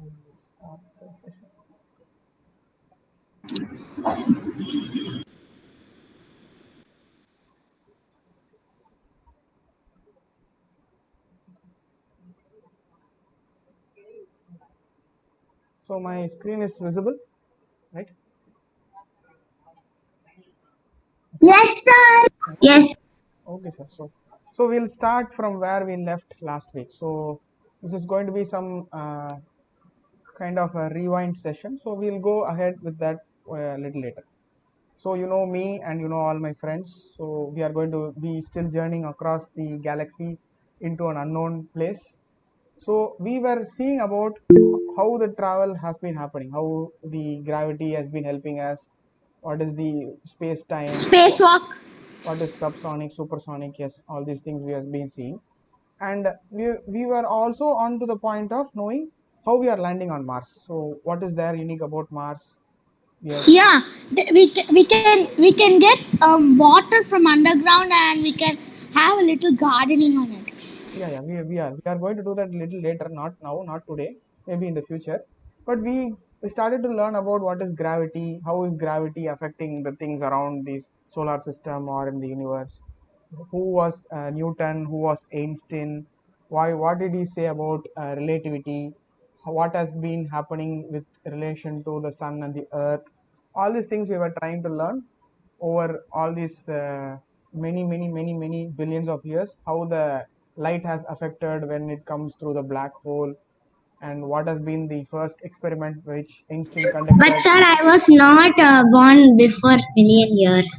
Start the session. So my screen is visible, right? Yes, sir. Yes. Okay, sir. So we'll start from where we left last week. So this is going to be some kind of a rewind session. So we'll go ahead with that a little later. So you know me and you know all my friends. So we are going to be still journeying across the galaxy into an unknown place. So we were seeing about how the travel has been happening, how the gravity has been helping us, what is the space time, Spacewalk. what is subsonic, supersonic, yes, all these things we have been seeing. And we were also on to the point of knowing how we are landing on Mars. So what is there unique about Mars? Yes. Yeah, we can get water from underground and we can have a little gardening on it. We are going to do that a little later, not now, not today, maybe in the future. But we started to learn about what is gravity, how is gravity affecting the things around the solar system or in the universe. Who was Newton? Who was Einstein? Why? What did he say about relativity? What has been happening with relation to the sun and the earth? All these things we were trying to learn over all these many billions of years, how the light has affected when it comes through the black hole, and what has been the first experiment which Einstein But conducted. sir, I was not born before million years.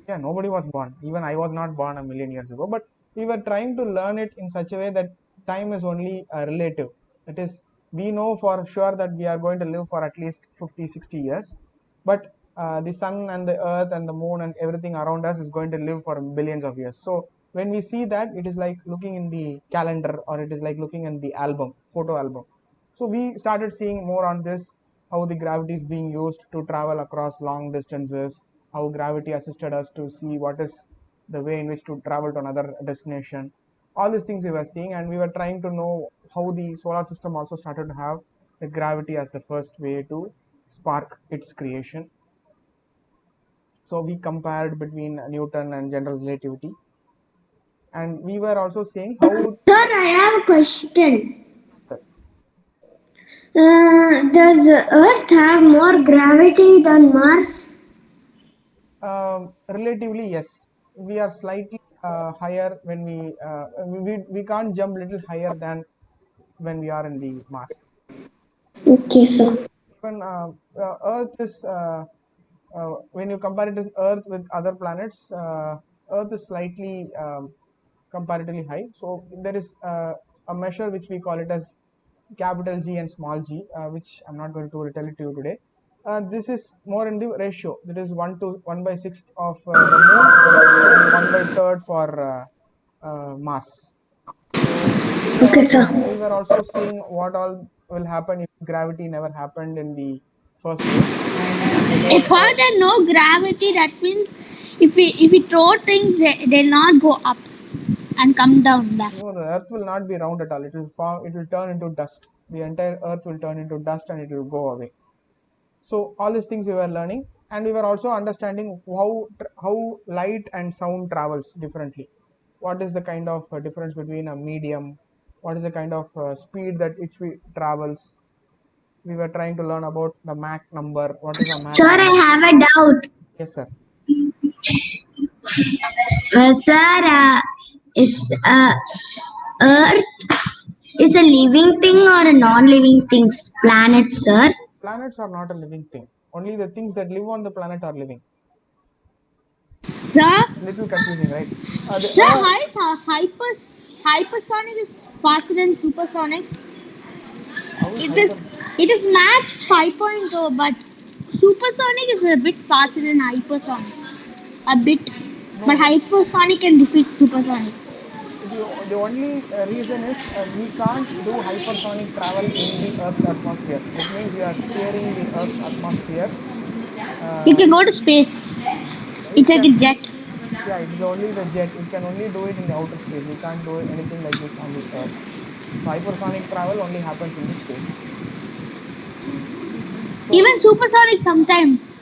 Yeah, nobody was born. Even I was not born a million years ago, but we were trying to learn it in such a way that time is only relative. That is, we know for sure that we are going to live for at least 50, 60 years, but the sun and the earth and the moon and everything around us is going to live for billions of years. So when we see that, it is like looking in the calendar, or it is like looking in the album, photo album. So we started seeing more on this, how the gravity is being used to travel across long distances, how gravity assisted us to see what is the way in which to travel to another destination. All these things we were seeing, and we were trying to know how the solar system also started to have the gravity as the first way to spark its creation. So we compared between Newton and general relativity, and we were also saying how Sir, I have a question. Does Earth have more gravity than Mars? relatively, yes, we are slightly higher when we can't jump little higher than when we are in the Mars. Okay, sir. Even Earth is when you compare it to Earth with other planets, Earth is slightly comparatively high. So there is a measure which we call it as capital G and small g, which I'm not going to tell it to you today. This is more in the ratio. That is 1 to 1/6 of the Moon, and 1/3 for Mars. So Okay, sir. we were also seeing what all will happen if gravity never happened in the first place. If Suppose Earth had no gravity, that means if we throw things, they'll not go up and come down back. no, the Earth will not be round at all. It will form. It will turn into dust. The entire Earth will turn into dust, and it will go away. So all these things we were learning, and we were also understanding how light and sound travels differently. What is the kind of difference between a medium? What is the kind of speed that which we travels? We were trying to learn about the Mach number. What is a Mach Sir, I number? have a doubt. Yes, sir. Sir, is Earth is a living thing or a non-living thing? Planet, sir. Planets are not a living thing. Only the things that live on the planet are living. Sir, Little confusing, right? The sir, Earth. how is hypersonic is faster than supersonic? How is It hyper? is it is Mach 5.0, but supersonic is a bit faster than hypersonic. A bit, No, but no. hypersonic can defeat supersonic. The only reason is we can't do hypersonic travel in the Earth's atmosphere. That means we are clearing the Earth's atmosphere. You Uh, can go to space. it It's like can, a jet. yeah, it is only the jet. It can only do it in the outer space. We can't do anything like this on the Earth. So hypersonic travel only happens in the space. So Even supersonic sometimes.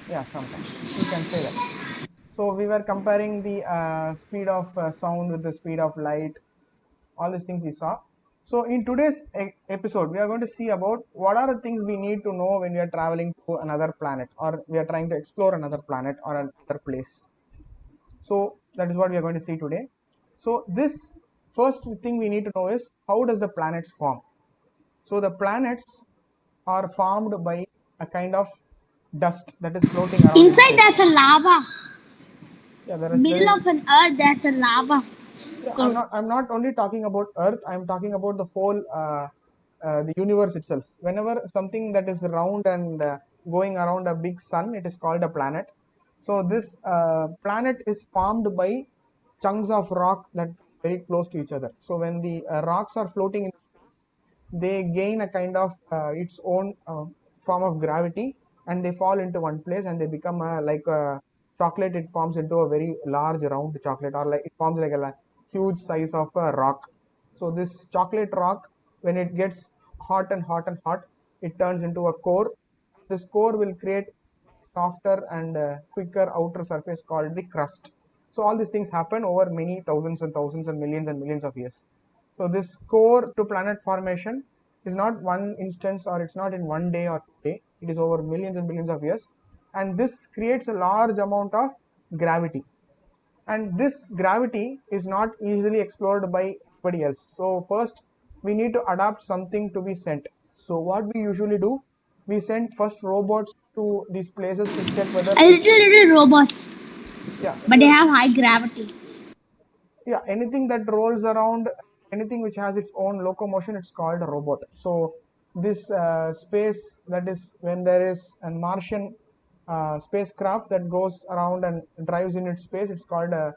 yeah, sometimes you can say that. So we were comparing the speed of sound with the speed of light, all these things we saw. So in today's episode, we are going to see about what are the things we need to know when we are traveling to another planet or we are trying to explore another planet or another place. So that is what we are going to see today. So this first thing we need to know is how does the planets form? So the planets are formed by a kind of dust that is floating around in Inside space. there's a lava. Yeah, there Middle is. of an earth there's a lava. Yeah, Core. I'm not only talking about Earth. I'm talking about the whole the universe itself. Whenever something that is round and going around a big sun, it is called a planet. So this planet is formed by chunks of rock that are very close to each other. So when the rocks are floating, they gain a kind of its own form of gravity, and they fall into one place, and they become like a chocolate. It forms into a very large round chocolate, or like it forms like a huge size of a rock. So this chocolate rock, when it gets hot and hot and hot, it turns into a core. This core will create softer and quicker outer surface called the crust. So all these things happen over many thousands and millions of years. So this core to planet formation is not one instance, or it's not in one day or 2 day. It is over millions and billions of years, and this creates a large amount of gravity. And this gravity is not easily explored by anybody else. So first, we need to adapt something to be sent. So what we usually do, we send first robots to these places to check whether A little robots. yeah, But they have high gravity. yeah, anything that rolls around, anything which has its own locomotion, it's called a robot. So this space, that is when there is a Martian spacecraft that goes around and drives in its space, it's called a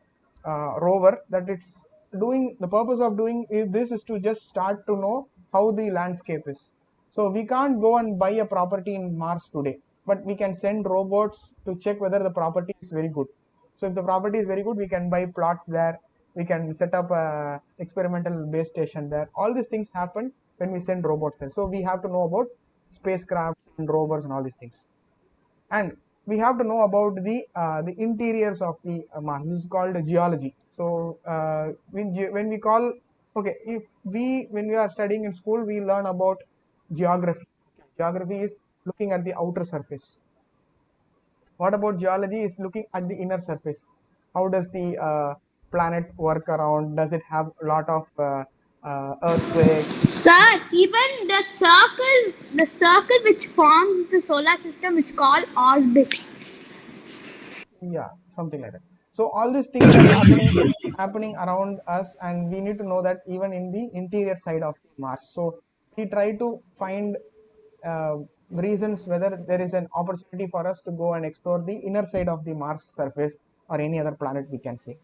rover. That it's doing, the purpose of doing is this is to just start to know how the landscape is. So we can't go and buy a property in Mars today, but we can send robots to check whether the property is very good. So if the property is very good, we can buy plots there. We can set up a experimental base station there. All these things happen when we send robots there. So we have to know about spacecraft and rovers and all these things. And we have to know about the interiors of the Mars. This is called geology. So when we call, okay, if we when we are studying in school, we learn about geography. Geography is looking at the outer surface. What about geology is looking at the inner surface? How does the planet work around? Does it have a lot of earthquakes? Sir, even the circle which forms the solar system is called orbit. Yeah, something like that. So all these things are happening around us, and we need to know that even in the interior side of Mars. So we try to find reasons whether there is an opportunity for us to go and explore the inner side of the Mars surface or any other planet, we can say.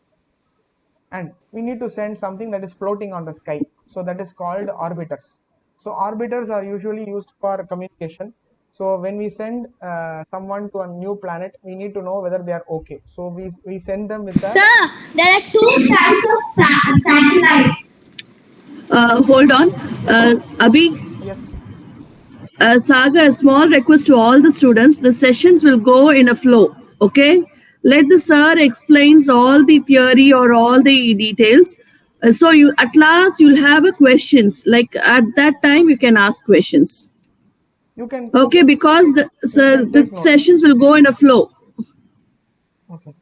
And we need to send something that is floating on the sky, so that is called orbiters. So orbiters are usually used for communication. So when we send someone to a new planet, we need to know whether they are okay. So we send them with a, Sir, there are two types of satellite. Hold on. Abhi, yes, Saga, a small request to all the students. The sessions will go in a flow, okay? Let the sir explains all the theory or all the details. So you at last you'll have a questions. Like at that time you can ask questions. you can Okay, okay, because you can the take note. sessions will go in a flow. Okay,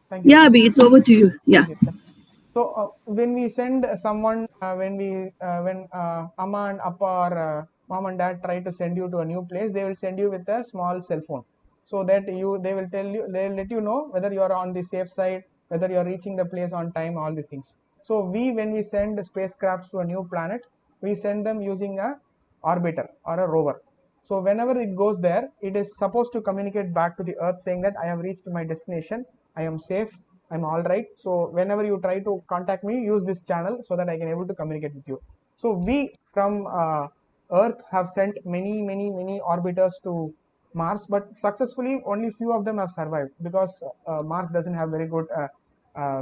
thank you. Yeah, Abhi, it's over to you. Yeah. Thank you. So when we send someone, when Amma and Appa or mom and dad try to send you to a new place, they will send you with a small cell phone, so that they will tell you, they will let you know whether you are on the safe side, whether you are reaching the place on time, all these things. So when we send spacecrafts to a new planet, we send them using a orbiter or a rover. So whenever it goes there, it is supposed to communicate back to the Earth saying that I have reached my destination, I am safe, I'm all right. So whenever you try to contact me, use this channel so that I can able to communicate with you. So we from Earth have sent many orbiters to Mars, but successfully only few of them have survived, because Mars doesn't have very good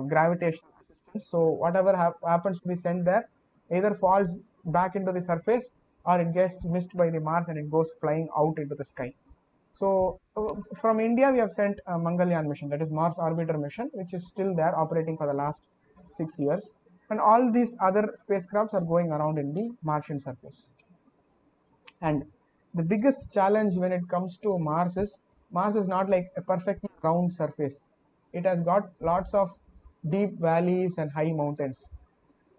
gravitational resistance. So whatever happens to be sent there either falls back into the surface, or it gets missed by the Mars and it goes flying out into the sky. So from India, we have sent a Mangalyaan mission, that is Mars orbiter mission, which is still there operating for the last 6 years. And all these other spacecrafts are going around in the Martian surface. And the biggest challenge when it comes to Mars is not like a perfectly round surface. It has got lots of deep valleys and high mountains.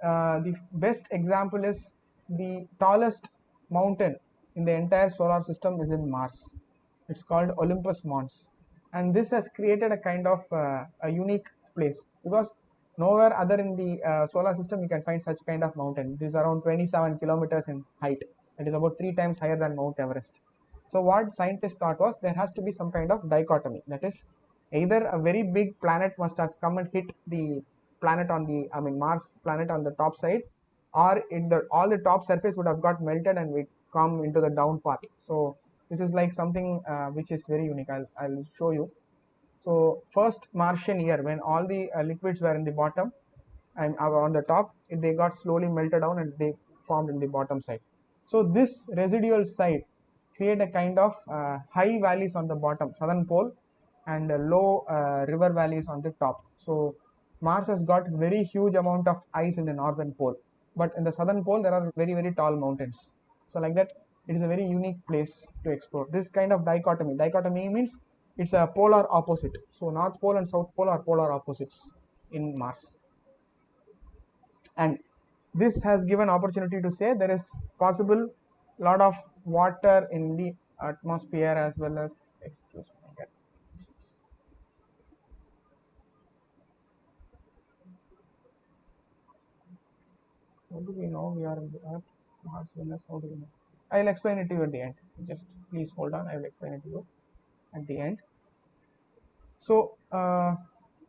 The best example is the tallest mountain in the entire solar system is in Mars. It's called Olympus Mons, and this has created a kind of a unique place because nowhere other in the solar system you can find such kind of mountain. It is around 27 kilometers in height. It is about 3 times higher than Mount Everest. So what scientists thought was there has to be some kind of dichotomy. That is, either a very big planet must have come and hit the planet on the, I mean, Mars planet on the top side, or in the all the top surface would have got melted and we come into the down part. So this is like something which is very unique. I'll show you. So first Martian year, when all the liquids were in the bottom and on the top, they got slowly melted down and they formed in the bottom side. So this residual side create a kind of high valleys on the bottom, southern pole, and low river valleys on the top. So Mars has got very huge amount of ice in the northern pole, but in the southern pole there are very very tall mountains. So like that, it is a very unique place to explore. This kind of dichotomy. Dichotomy means it's a polar opposite. So North Pole and South Pole are polar opposites in Mars, and this has given opportunity to say there is possible lot of water in the atmosphere as well as, excuse me, how do we know we are in the Earth, Mars, Venus? How do we know? I'll explain it to you at the end. Just please hold on. I will explain it to you at the end. So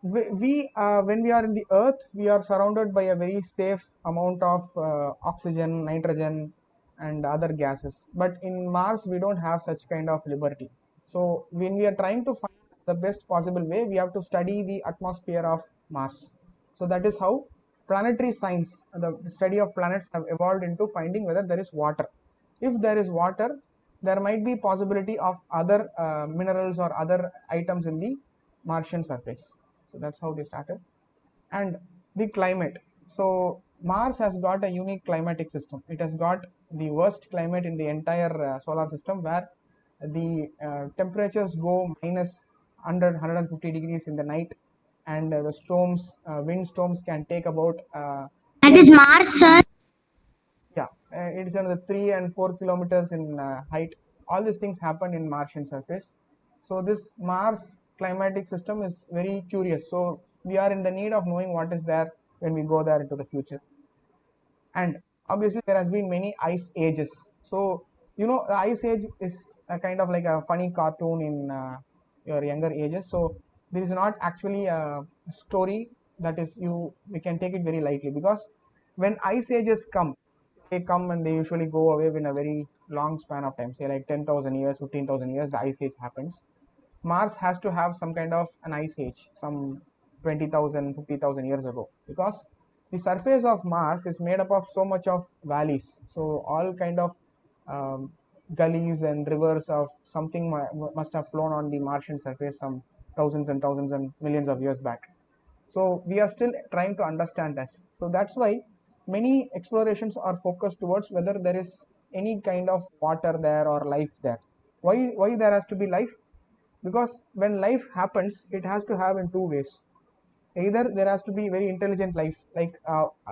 when we are in the Earth, we are surrounded by a very safe amount of oxygen, nitrogen, and other gases. But in Mars, we don't have such kind of liberty. So when we are trying to find the best possible way, we have to study the atmosphere of Mars. So that is how planetary science, the study of planets, have evolved into finding whether there is water. If there is water, there might be possibility of other minerals or other items in the Martian surface. So that's how they started. And the climate. So Mars has got a unique climatic system. It has got the worst climate in the entire solar system, where the temperatures go minus 150 degrees in the night, and the storms, wind storms can take about That is Mars, sir. yeah, it is another 3 and 4 kilometers in height. All these things happen in Martian surface. So this Mars climatic system is very curious. So we are in the need of knowing what is there when we go there into the future. And obviously there has been many ice ages. So the ice age is a kind of like a funny cartoon in your younger ages. So there is not actually a story that is we can take it very lightly, because when ice ages come, they come and they usually go away in a very long span of time, say like 10,000 years, 15,000 years, the ice age happens. Mars has to have some kind of an ice age, some 20,000, 50,000 years ago, because the surface of Mars is made up of so much of valleys. So all kind of um, gullies and rivers of something must have flown on the Martian surface some thousands and millions of years back. So we are still trying to understand this. So that's why many explorations are focused towards whether there is any kind of water there or life there. Why there has to be life? Because when life happens, it has to have in two ways. Either there has to be very intelligent life, like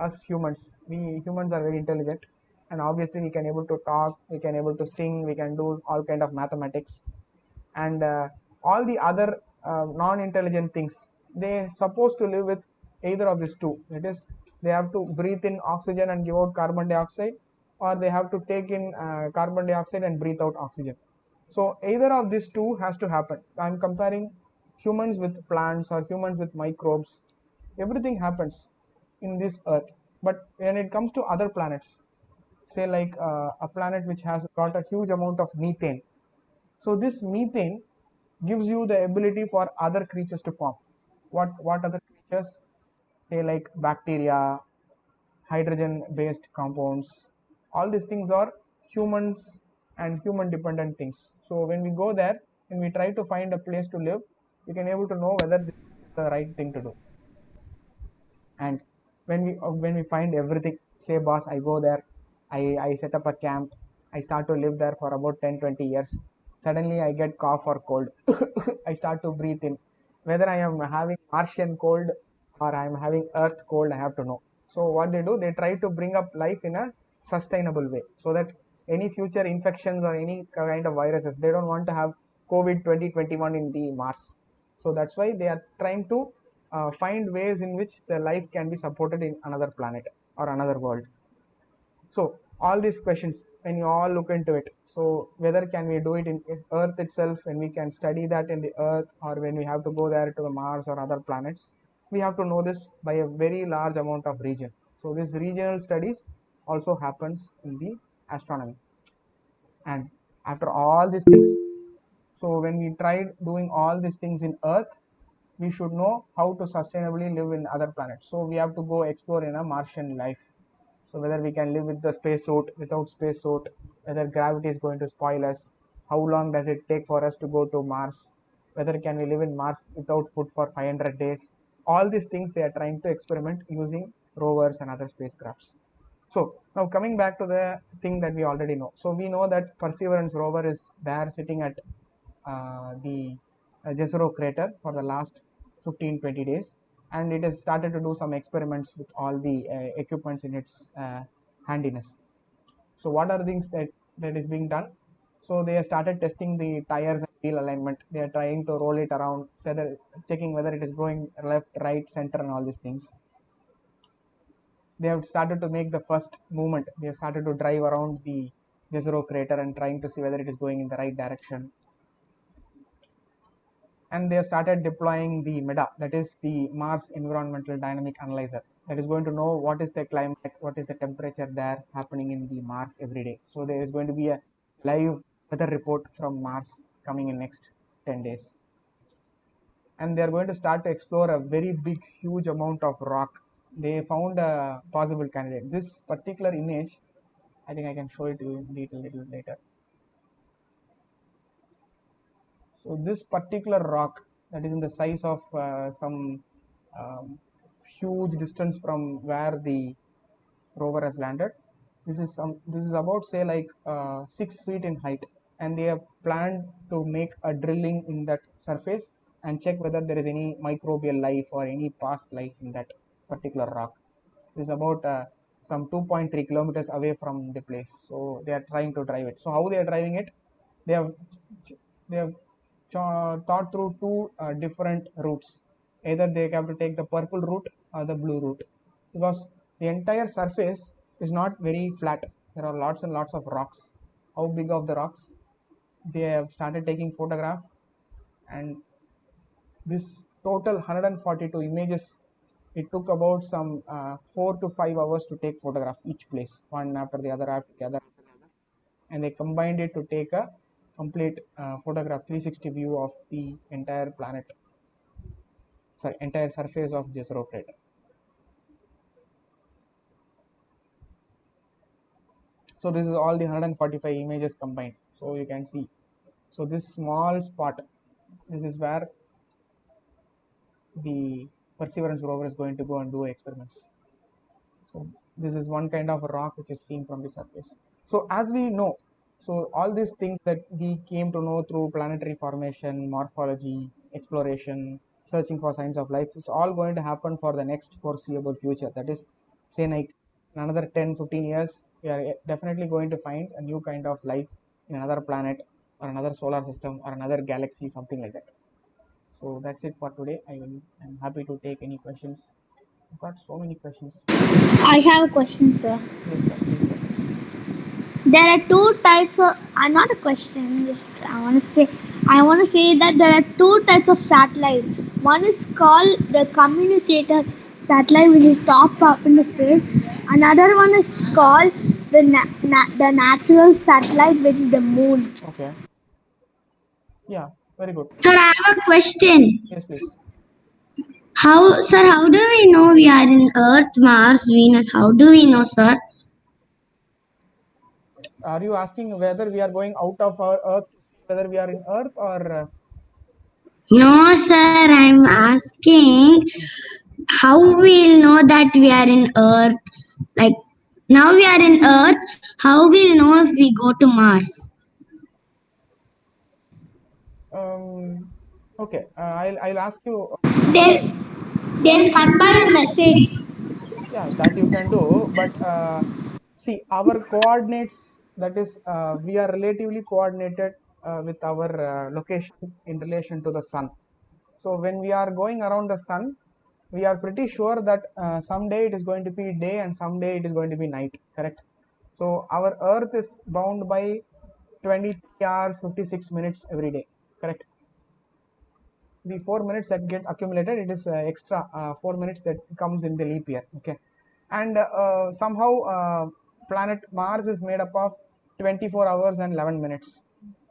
us humans. We humans are very intelligent, and obviously we can able to talk, we can able to sing, we can do all kind of mathematics, and all the other non-intelligent things, they supposed to live with either of these two. That is, they have to breathe in oxygen and give out carbon dioxide, or they have to take in carbon dioxide and breathe out oxygen. So either of these two has to happen. I'm comparing humans with plants or humans with microbes. Everything happens in this earth. But when it comes to other planets, say like a planet which has got a huge amount of methane, so this methane gives you the ability for other creatures to form. What other creatures? Say like bacteria, hydrogen based compounds. All these things are humans and human dependent things. So when we go there and we try to find a place to live, we can able to know whether this is the right thing to do. And when we find everything, say boss, I go there, I set up a camp, I start to live there for about 10-20 years. Suddenly I get cough or cold. I start to breathe in. Whether I am having Martian cold or I am having earth cold, I have to know. So what they do, they try to bring up life in a sustainable way, so that any future infections or any kind of viruses, they don't want to have COVID 2021 in the Mars. So that's why they are trying to find ways in which the life can be supported in another planet or another world. So all these questions, when you all look into it, so whether can we do it in earth itself, when we can study that in the earth, or when we have to go there to the Mars or other planets, we have to know this by a very large amount of region. So this regional studies also happens in the astronomy. And after all these things, so when we tried doing all these things in earth, we should know how to sustainably live in other planets. So we have to go explore in a Martian life. So whether we can live with the spacesuit, without spacesuit, whether gravity is going to spoil us, how long does it take for us to go to Mars, whether can we live in Mars without food for 500 days. All these things they are trying to experiment using rovers and other spacecrafts. So now coming back to the thing that we already know. So we know that Perseverance rover is there sitting at the Jezero crater for the last 15-20 days, and it has started to do some experiments with all the equipments in its handiness. So what are the things that is being done? So they have started testing the tires and wheel alignment. They are trying to roll it around, checking whether it is going left, right, center, and all these things. They have started to make the first movement. They have started to drive around the Jezero crater and trying to see whether it is going in the right direction. And they have started deploying the MEDA, that is the Mars Environmental Dynamic Analyzer, that is going to know what is the climate, what is the temperature there happening in the Mars every day. So there is going to be a live weather report from Mars coming in next 10 days. And they are going to start to explore a very big, huge amount of rock. They found a possible candidate. This particular image, I think I can show it to you in detail a little later. So this particular rock that is in the size of some huge distance from where the rover has landed. This is about say like 6 feet in height, and they have planned to make a drilling in that surface and check whether there is any microbial life or any past life in that particular rock. This is about some 2.3 kilometers away from the place. So they are trying to drive it. So how they are driving it? They have thought through two different routes. Either they have to take the purple route or the blue route, because the entire surface is not very flat. There are lots and lots of rocks. How big of the rocks? They have started taking photograph, and this total 142 images, it took about some 4 to 5 hours to take photograph each place, one after the other, and they combined it to take a complete photograph 360 view of the entire planet, sorry, entire surface of Jezero crater. So this is all the 145 images combined. So you can see, so this small spot, this is where the Perseverance rover is going to go and do experiments. So this is one kind of a rock which is seen from the surface. So as we know, so all these things that we came to know through planetary formation, morphology, exploration, searching for signs of life, is all going to happen for the next foreseeable future. That is, say like in another 10-15 years, we are definitely going to find a new kind of life in another planet or another solar system or another galaxy, something like that. So that's it for today. I'm happy to take any questions. I've got so many questions. I have a question, sir. Yes, sir. Please, sir. There are two types of. Not a question. Just I want to say that there are two types of satellite. One is called the communicator satellite, which is top up in the space. Another one is called the the natural satellite, which is the moon. Okay. Yeah, very good. Sir, I have a question. Yes, please. Sir, how do we know we are in Earth, Mars, Venus? How do we know, sir? Are you asking whether we are going out of our Earth, whether we are in Earth or? No, sir. I'm asking how we'll know that we are in Earth. Like now we are in Earth. How we'll know if we go to Mars? Okay, I'll ask you. Then cut by a message. Yeah, that you can do, but see, our coordinates, that is, we are relatively coordinated with our location in relation to the sun. So when we are going around the sun, we are pretty sure that someday it is going to be day and someday it is going to be night, correct? So our Earth is bound by 23 hours 56 minutes every day, correct? The 4 minutes that get accumulated, it is extra 4 minutes that comes in the leap year, okay? And somehow planet Mars is made up of 24 hours and 11 minutes.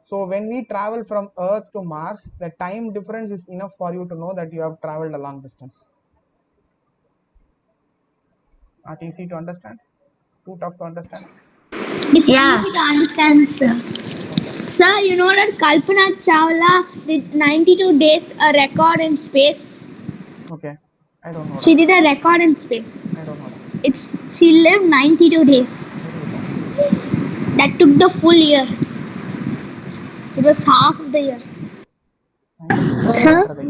So when we travel from Earth to Mars, the time difference is enough for you to know that you have traveled a long distance. Not easy to understand, too tough to understand. It's easy to understand, sir. Okay. Sir, you know that Kalpana Chawla did 92 days a record in space. Okay, I don't know She that. did a record in space. I don't know that. She lived 92 days. Where is that? That took the full year. It was half of the year. Sir? Okay.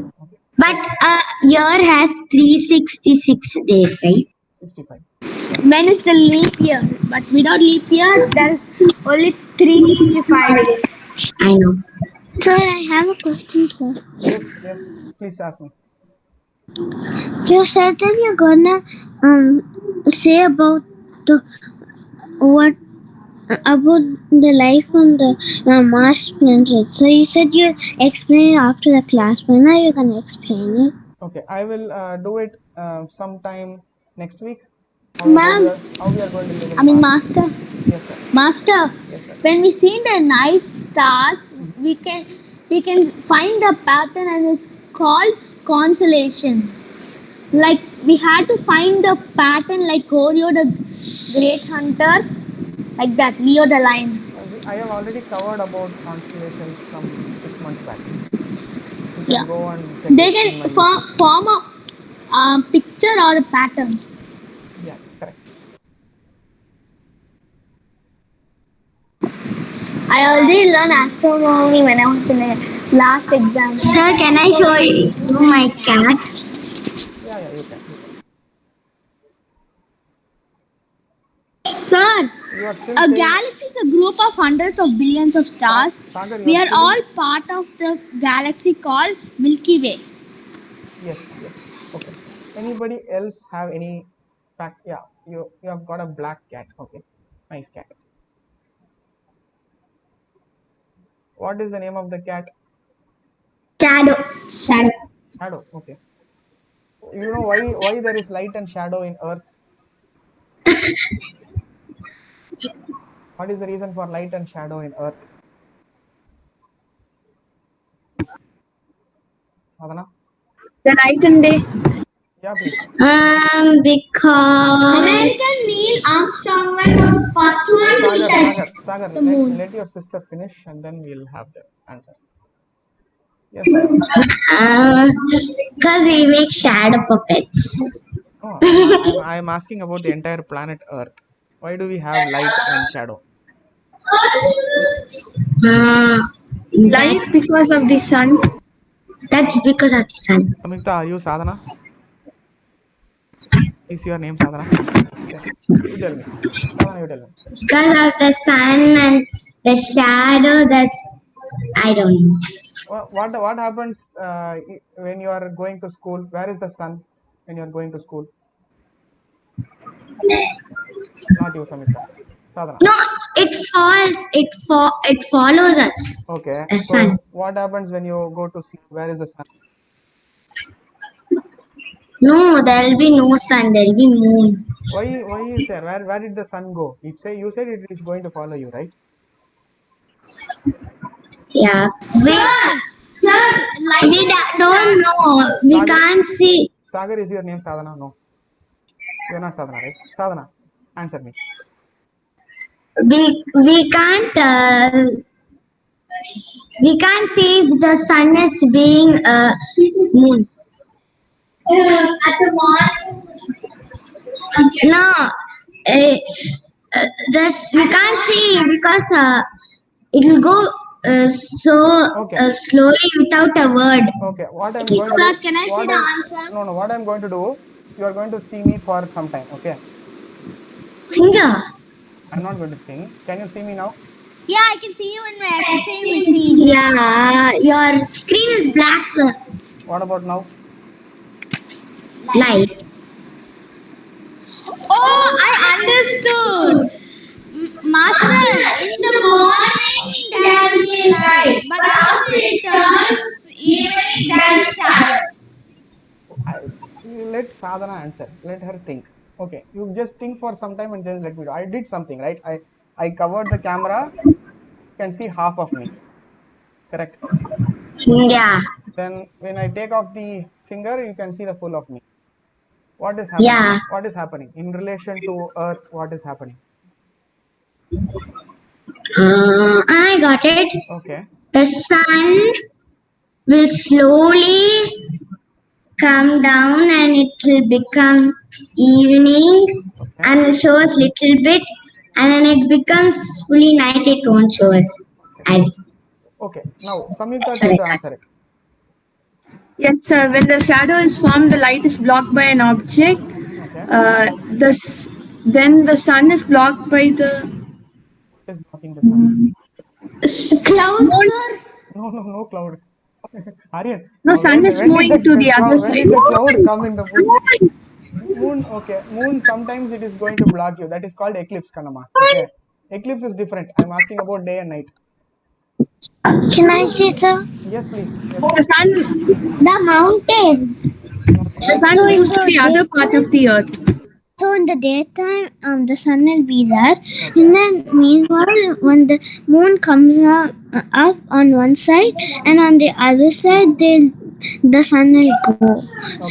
But a year has 366 days, right? 65. When it's a leap year, but without leap year, there's only 365 days. I know. Sir, I have a question, sir. Yes, please ask me. You said that you're gonna say about the what about the life on the Mars planet. So you said you explain it after the class, but now you're gonna explain it. Okay, I will do it sometime next week. Ma'am, How we are going to live in I mean Mars. master. Yes, sir. Master, Yes, sir. when we see the night stars, we can find a pattern and it's called constellations. Like we had to find the pattern like Oreo the Great Hunter, like that, Leo the Lion. I have already covered about constellations some 6 months back. You can Yeah. go and check They it in my can YouTube. form a picture or a pattern. Yeah, correct. I already learned astronomy when I was in the last exam. Sir, can I show you my cat? Yeah, you can. Sir, You are still a saying. galaxy is a group of hundreds of billions of stars. Sagar, you We are are still all part of the galaxy called Milky Way. Yes. Okay. Anybody else have any fact? Yeah, you have got a black cat. Okay, nice cat. What is the name of the cat? Shadow. Shadow. Okay. You know why there is light and shadow in Earth? What is the reason for light and shadow in Earth? Sadhana? The night and day. Yeah, please. Because American Neil Armstrong went the first one to touch Sagar, the moon. let your sister finish and then we'll have the answer. Yes, Sagar. because we make shadow puppets. No, I'm asking about the entire planet Earth. Why do we have light and shadow? Light because of the sun. That's because of the sun. Samyukta, are you Sadhana? Is your name Sadhana? Yes. You tell me. Sadhana, you tell me. Because of the sun and the shadow, that's I don't know. What happens when you are going to school? Where is the sun when you are going to school? Not you, Samyukta. Sadhana. No, it falls. It follows us. Okay. The So sun. what happens when you go to sleep? Where is the sun? No, there will be no sun. There will be moon. Why is there? Where did the sun go? You said it is going to follow you, right? Yeah. Sir, We don't know. We Sagar. can't see. Sagar, is your name Sadhana? No. You are not Sadhana, right? Sadhana, answer me. we can't say if the sun is being moon. At the morning. No, this we can't see because it will go Okay. slowly without a word. Okay, what I'm going to Sir, do, can I see what the I'm, answer? no, what I'm going to do, you are going to see me for some time, okay? Singer. I'm not going to sing. Can you see me now? Yeah, I can see you in my FSA machine. Yeah, your screen is black, sir. What about now? Light. Oh, I understood. Master, in the morning there will be light, but after it turns evening there is shadow. Let Sadhana answer. Let her think. Okay, you just think for some time and then let me do. I did something, right? I covered the camera. You can see half of me. Correct. Yeah. Then when I take off the finger, you can see the full of me. What is happening? Yeah. What is happening in relation to Earth? What is happening? I got it. Okay. The sun will slowly come down and it will become evening Okay. and it shows little bit and then it becomes fully night, it won't show us. Okay. Now Samyukta try Sorry. to answer it. Yes, sir. When the shadow is formed, the light is blocked by an object. Okay. Then the sun is blocked by the What is blocking the sun? Clouds, moon. sir. No cloud. Aryan, No, sun is moving to the other when side. did the cloud come in the moon? Moon, okay. Moon sometimes it is going to block you. That is called eclipse, Kanama. Okay. Eclipse is different. I'm asking about day and night. Can I see, sir? Yes, please. Yes, The please. sun, The mountains. the sun So in moves to the the other part of daytime, the earth. so in the daytime, the sun will be there, Okay. and then meanwhile, when the moon comes up on one side, and on the other side, the sun will go.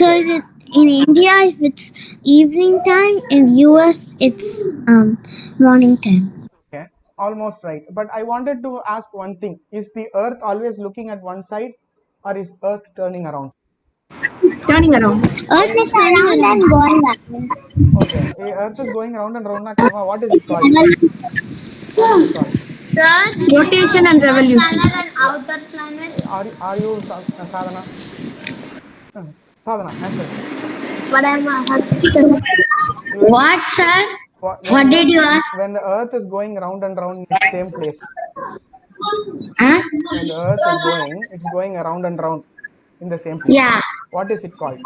So Okay. in India, if it's evening time, in US, it's morning time. Okay. Almost right. But I wanted to ask one thing. Is the earth always looking at one side or is earth turning around? Turning around. Earth is turning around. Going back. Okay. Earth is going round and round, na Kanama. What is it called? What is it called? Sir, this is Rotation and inner revolution. planet and outer planet. Are you Sadhana? Sadhana, answer. But I'm a What, sir? What did you ask? When the earth is going round and round in its same place, Huh? when the earth is going, it's going around and round in the same place. Yeah. What is it called?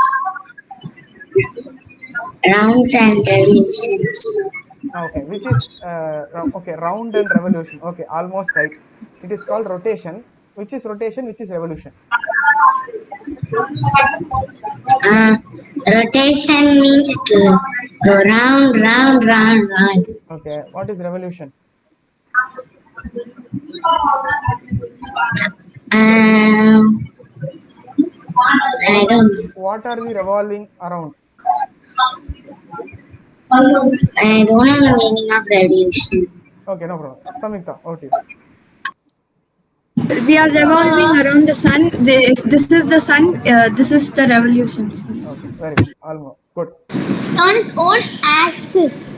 Rounds and revolutions. Okay, which is okay, round and revolution. Okay, almost right. It is called rotation. Which is rotation? Which is revolution? Rotation means it will go round, round, round, round. Okay, what is revolution? Um, I don't know. What are we revolving around? I don't know the meaning of revolution. Okay, no problem. Samyukta, okay. We are revolving around the sun. If this is the sun, this is the revolution. Okay, very good. Almost good. on its own axis.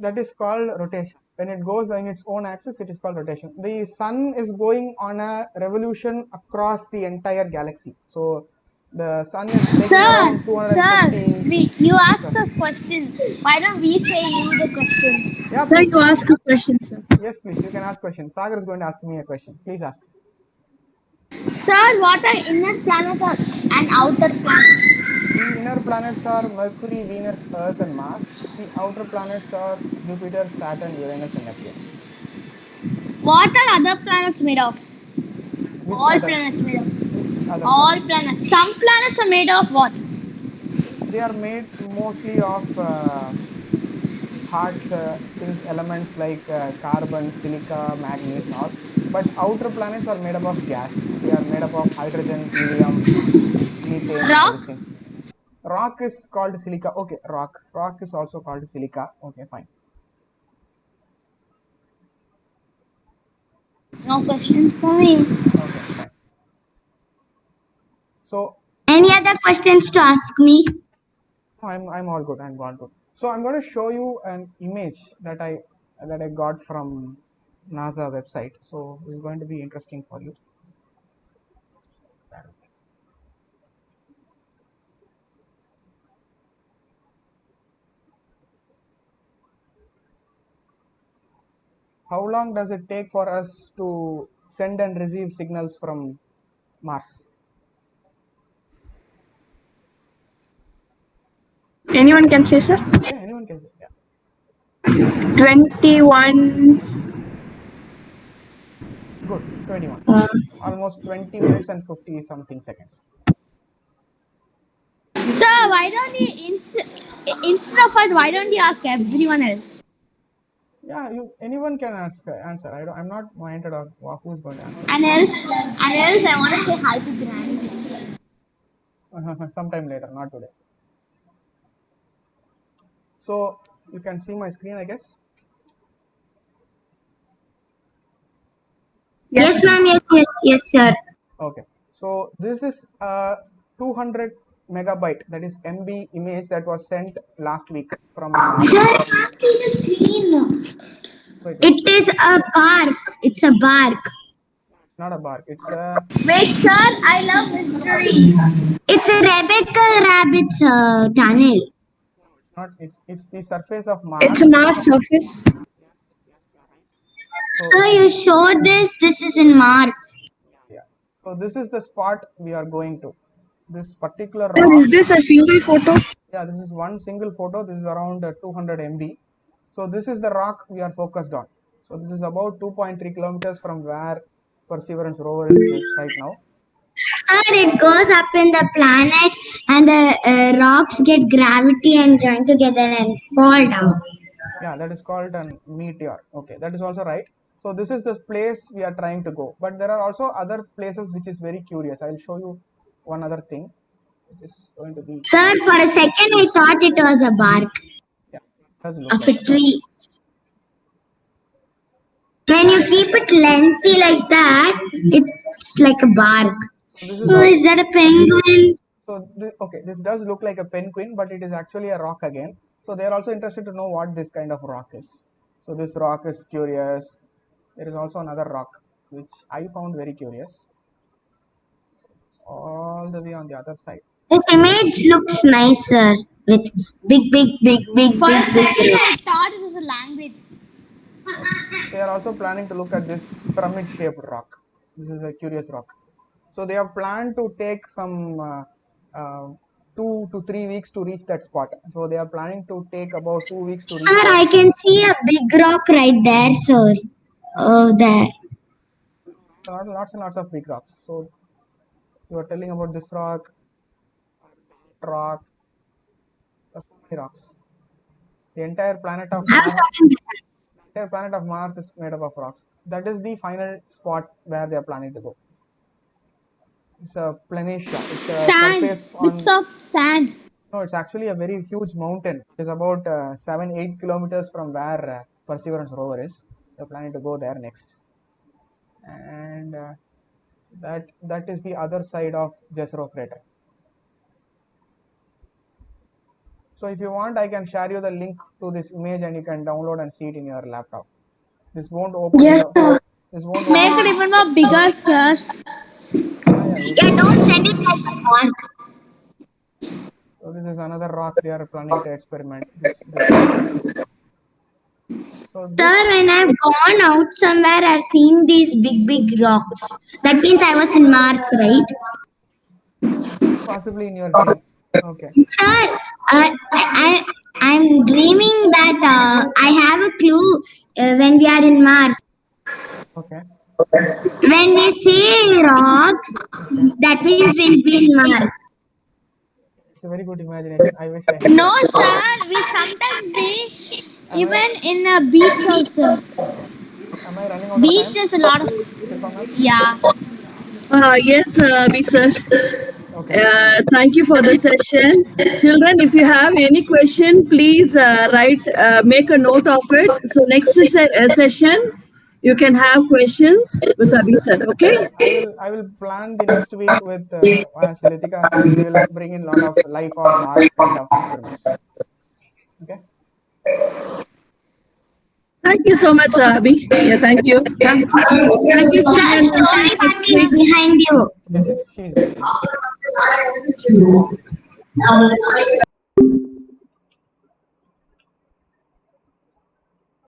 That is called rotation. When it goes in its own axis, it is called rotation. The sun is going on a revolution across the entire galaxy. So the sun is taking around 250. You asked us questions. Why don't we say you the questions? Yeah, Sir, please. you ask a question, sir. Yes, please. You can ask questions. Sagar is going to ask me a question. Please ask. Sir, what are inner planet and outer planet? The inner planets are Mercury, Venus, Earth, and Mars. The outer planets are Jupiter, Saturn, Uranus, and Neptune. What are other planets made of? Which All other? planets made of. Which other? All planets. Some planets are made of what? They are made mostly of hard things, elements like carbon, silica, manganese, and all. But outer planets are made up of gas. They are made up of hydrogen, helium, methane, and all these Rock? things. Rock is called silica. Okay, rock. Rock is also called silica. Okay, fine. No questions for me. Okay, fine. So Any other questions to ask me? I'm all good. I'm all good. So I'm going to show you an image that I got from NASA website. So this is going to be interesting for you. How long does it take for us to send and receive signals from Mars? Anyone can say, sir? Yeah, anyone can say. Yeah. 21. Good. 21. Uh, Almost 20 minutes and 50 something seconds. Sir, why don't you instead of it, why don't you ask everyone else? Yeah, anyone can answer. I'm not minded on who's going to answer. And else, I want to say hi to Granny. Sometime later, not today. So you can see my screen, I guess. Yes, ma'am. Yes, sir. Okay. So this is a 200 megabyte, that is MB image that was sent last week from Mars. Sir, I can't see the screen. Wait, It is a bark. It's a bark. not a bark. It's a Wait, sir, I love mysteries. It's a Rebecca Rabbit's tunnel. not. It's the surface of Mars. it's a Mars surface. So you show this. This is in Mars. Yeah. So this is the spot we are going to. This particular Sir, rock. is this a single photo? Yeah, this is one single photo. This is around 200 MB. So this is the rock we are focused on. So this is about 2.3 kilometers from where Perseverance rover is right now. Sir, it goes up in the planet and the rocks get gravity and join together and fall down. Yeah, that is called a meteor. Okay, that is also right. So this is the place we are trying to go. But there are also other places which is very curious. I'll show you one other thing, which is going to be. Sir, for a second I thought it was a bark Yeah, doesn't look of a like tree. When you keep it lengthy like that, it's like a bark. So this Oh, is that a penguin? So this does look like a penguin, but it is actually a rock again. So they are also interested to know what this kind of rock is. So this rock is curious. There is also another rock which I found very curious. All the way on the other side. This image looks nicer with big. For a second, I thought it was a language. They are also planning to look at this pyramid-shaped rock. This is a curious rock. So they have planned to take some 2 to 3 weeks to reach that spot. So they are planning to take about 2 weeks to reach. Sir, I can see a big rock right there, sir. Oh, there. Lots and lots of big rocks. So you are telling about this rock. There are so many rocks. The entire planet of I was Mars. talking to her. The entire planet of Mars is made up of rocks. That is the final spot where they are planning to go. It's a planitia. It's a Sand. surface on. Bits of sand. No, it's actually a very huge mountain. It's about 7-8 kilometers from where Perseverance rover is. They're planning to go there next, and that is the other side of Jezero crater. So if you want, I can share you the link to this image, and you can download and see it in your laptop. This won't open. Yes, This won't Make open. it even more bigger, sir. Yeah, don't send it like a bark. So this is another rock they are planning to experiment. So Sir, when I've gone out somewhere, I've seen these big rocks. That means I was in Mars, right? possibly in your dream. Okay. Sir, I'm dreaming that I have a clue when we are in Mars. Okay. When we see rocks, that means we'll be in Mars. It's a very good imagination. I wish I had. No, sir. We sometimes be even in a beach also. Am I running out of Beach time? there's a lot of Shilpa ma'am? Yes, Abhi sir. Okay. Thank you for the session. Children, if you have any question, please make a note of it. So next session, you can have questions with Abhi sir. Okay. I will plan the next week with as Ritika said, we will bring in a lot of life or maths kind of experiments. Okay. Thank you so much, Abhi. Yeah, thank you. Thank you, Sir, students. story party is behind you. She's there.